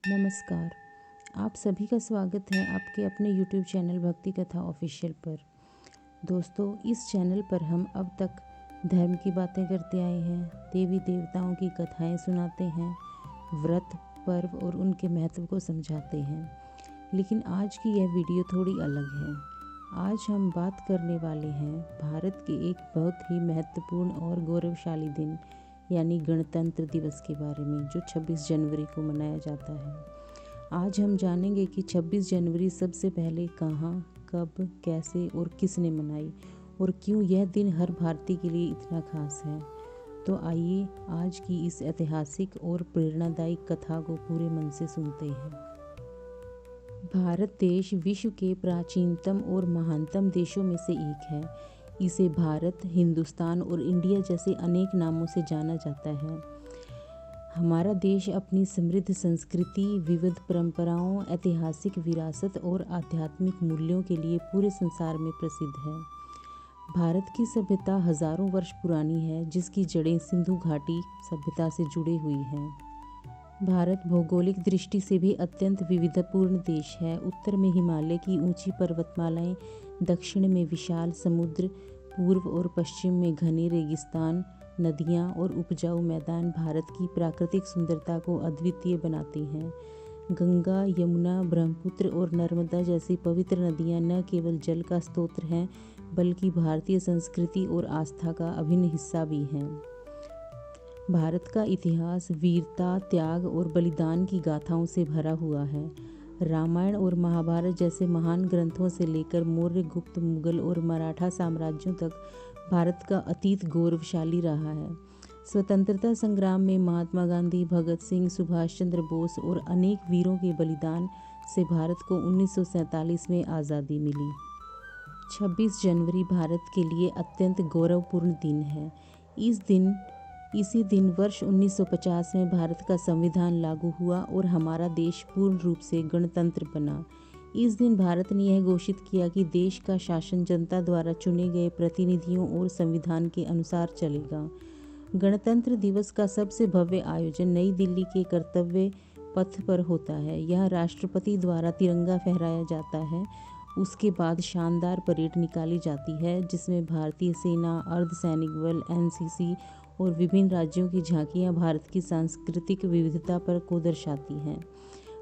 नमस्कार। आप सभी का स्वागत है आपके अपने YouTube चैनल भक्ति कथा ऑफिशियल पर। दोस्तों, इस चैनल पर हम अब तक धर्म की बातें करते आए हैं, देवी देवताओं की कथाएं सुनाते हैं, व्रत, पर्व और उनके महत्व को समझाते हैं। लेकिन आज की यह वीडियो थोड़ी अलग है। आज हम बात करने वाले हैं भारत के एक बहुत ही महत्वपूर्ण और गौरवशाली दिन यानी गणतंत्र दिवस के बारे में, जो 26 जनवरी को मनाया जाता है। आज हम जानेंगे कि 26 जनवरी सबसे पहले कहाँ, कब, कैसे और किसने मनाई और क्यों यह दिन हर भारतीय के लिए इतना खास है। तो आइए आज की इस ऐतिहासिक और प्रेरणादायी कथा को पूरे मन से सुनते हैं। भारत देश विश्व के प्राचीनतम और महानतम देशों में से एक है। इसे भारत, हिंदुस्तान और इंडिया जैसे अनेक नामों से जाना जाता है। हमारा देश अपनी समृद्ध संस्कृति, विविध परंपराओं, ऐतिहासिक विरासत और आध्यात्मिक मूल्यों के लिए पूरे संसार में प्रसिद्ध है। भारत की सभ्यता हजारों वर्ष पुरानी है, जिसकी जड़ें सिंधु घाटी सभ्यता से जुड़ी हुई हैं। भारत भौगोलिक दृष्टि से भी अत्यंत विविधपूर्ण देश है। उत्तर में हिमालय की ऊंची पर्वतमालाएं, दक्षिण में विशाल समुद्र, पूर्व और पश्चिम में घने रेगिस्तान, नदियां और उपजाऊ मैदान भारत की प्राकृतिक सुंदरता को अद्वितीय बनाती हैं। गंगा, यमुना, ब्रह्मपुत्र और नर्मदा जैसी पवित्र नदियां न केवल जल का स्रोत हैं, बल्कि भारतीय संस्कृति और आस्था का अभिन्न हिस्सा भी हैं। भारत का इतिहास वीरता, त्याग और बलिदान की गाथाओं से भरा हुआ है। रामायण और महाभारत जैसे महान ग्रंथों से लेकर मौर्य, गुप्त, मुगल और मराठा साम्राज्यों तक भारत का अतीत गौरवशाली रहा है। स्वतंत्रता संग्राम में महात्मा गांधी, भगत सिंह, सुभाष चंद्र बोस और अनेक वीरों के बलिदान से भारत को 1947 में आज़ादी मिली। 26 जनवरी भारत के लिए अत्यंत गौरवपूर्ण दिन है। इसी दिन वर्ष 1950 में भारत का संविधान लागू हुआ और हमारा देश पूर्ण रूप से गणतंत्र बना। इस दिन भारत ने यह घोषित किया कि देश का शासन जनता द्वारा चुने गए प्रतिनिधियों और संविधान के अनुसार चलेगा। गणतंत्र दिवस का सबसे भव्य आयोजन नई दिल्ली के कर्तव्य पथ पर होता है। यह राष्ट्रपति द्वारा तिरंगा फहराया जाता है। उसके बाद शानदार परेड निकाली जाती है, जिसमें भारतीय सेना, अर्धसैनिक बल, एनसीसी और विभिन्न राज्यों की झांकियां भारत की सांस्कृतिक विविधता को दर्शाती हैं।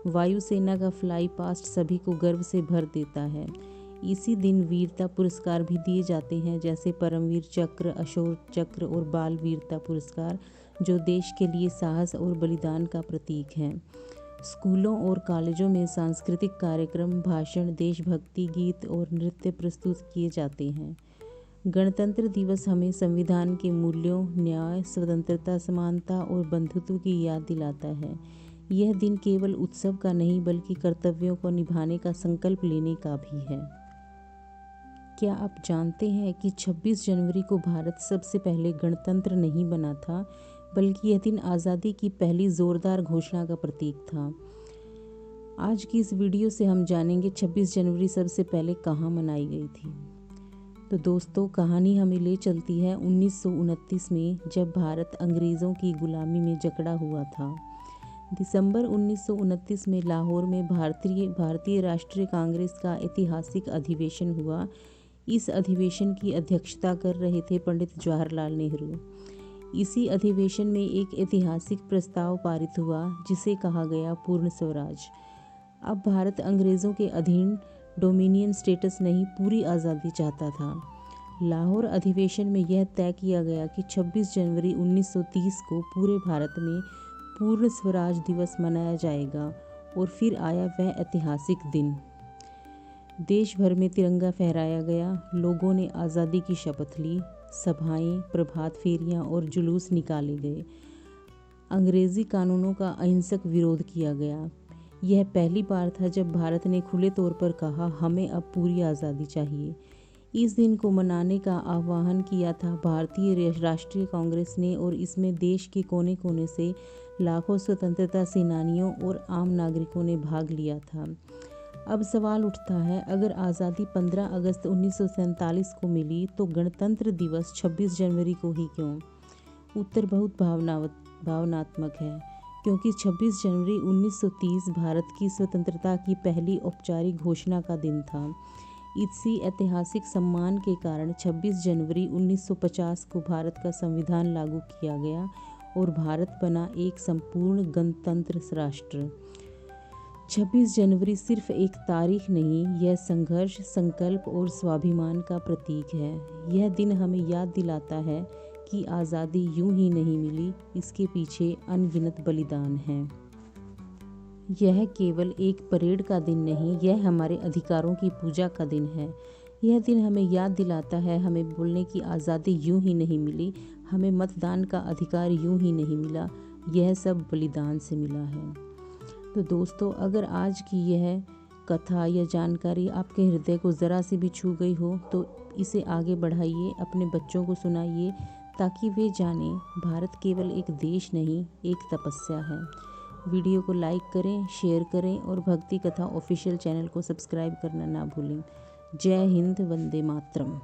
वायुसेना का फ्लाई पास्ट सभी को गर्व से भर देता है। इसी दिन वीरता पुरस्कार भी दिए जाते हैं, जैसे परमवीर चक्र, अशोक चक्र और बाल वीरता पुरस्कार, जो देश के लिए साहस और बलिदान का प्रतीक हैं। स्कूलों और कॉलेजों में सांस्कृतिक कार्यक्रम, भाषण, देशभक्ति गीत और नृत्य प्रस्तुत किए जाते हैं। गणतंत्र दिवस हमें संविधान के मूल्यों, न्याय, स्वतंत्रता, समानता और बंधुत्व की याद दिलाता है। यह दिन केवल उत्सव का नहीं, बल्कि कर्तव्यों को निभाने का संकल्प लेने का भी है। क्या आप जानते हैं कि 26 जनवरी को भारत सबसे पहले गणतंत्र नहीं बना था, बल्कि यह दिन आज़ादी की पहली जोरदार घोषणा का प्रतीक था। आज की इस वीडियो से हम जानेंगे 26 जनवरी सबसे पहले कहाँ मनाई गई थी। तो दोस्तों, कहानी हमें ले चलती है 1929 में, जब भारत अंग्रेज़ों की गुलामी में जकड़ा हुआ था। दिसंबर 1929 में लाहौर में भारतीय राष्ट्रीय कांग्रेस का ऐतिहासिक अधिवेशन हुआ। इस अधिवेशन की अध्यक्षता कर रहे थे पंडित जवाहरलाल नेहरू। इसी अधिवेशन में एक ऐतिहासिक प्रस्ताव पारित हुआ, जिसे कहा गया पूर्ण स्वराज। अब भारत अंग्रेज़ों के अधीन डोमिनियन स्टेटस नहीं, पूरी आज़ादी चाहता था। लाहौर अधिवेशन में यह तय किया गया कि 26 जनवरी 1930 को पूरे भारत में पूर्ण स्वराज दिवस मनाया जाएगा। और फिर आया वह ऐतिहासिक दिन। देश भर में तिरंगा फहराया गया, लोगों ने आज़ादी की शपथ ली, सभाएं, प्रभात फेरियां और जुलूस निकाले गए। अंग्रेज़ी कानूनों का अहिंसक विरोध किया गया। यह पहली बार था जब भारत ने खुले तौर पर कहा, हमें अब पूरी आज़ादी चाहिए। इस दिन को मनाने का आह्वान किया था भारतीय राष्ट्रीय कांग्रेस ने, और इसमें देश के कोने कोने से लाखों स्वतंत्रता सेनानियों और आम नागरिकों ने भाग लिया था। अब सवाल उठता है, अगर आज़ादी 15 अगस्त 1947 को मिली, तो गणतंत्र दिवस 26 जनवरी को ही क्यों? उत्तर बहुत भावनात्मक है। क्योंकि 26 जनवरी 1930 भारत की स्वतंत्रता की पहली औपचारिक घोषणा का दिन था। इसी ऐतिहासिक सम्मान के कारण 26 जनवरी 1950 को भारत का संविधान लागू किया गया और भारत बना एक संपूर्ण गणतंत्र राष्ट्र। 26 जनवरी सिर्फ एक तारीख नहीं, यह संघर्ष, संकल्प और स्वाभिमान का प्रतीक है। यह दिन हमें याद दिलाता है कि आज़ादी यूं ही नहीं मिली, इसके पीछे अनगिनत बलिदान हैं। यह केवल एक परेड का दिन नहीं, यह हमारे अधिकारों की पूजा का दिन है। यह दिन हमें याद दिलाता है, हमें बोलने की आज़ादी यूं ही नहीं मिली, हमें मतदान का अधिकार यूं ही नहीं मिला, यह सब बलिदान से मिला है। तो दोस्तों, अगर आज की यह कथा या जानकारी आपके हृदय को ज़रा सी भी छू गई हो तो इसे आगे बढ़ाइए, अपने बच्चों को सुनाइए, ताकि वे जानें भारत केवल एक देश नहीं, एक तपस्या है। वीडियो को लाइक करें, शेयर करें और भक्ति कथा ऑफिशियल चैनल को सब्सक्राइब करना ना भूलें। जय हिंद, वंदे मातरम।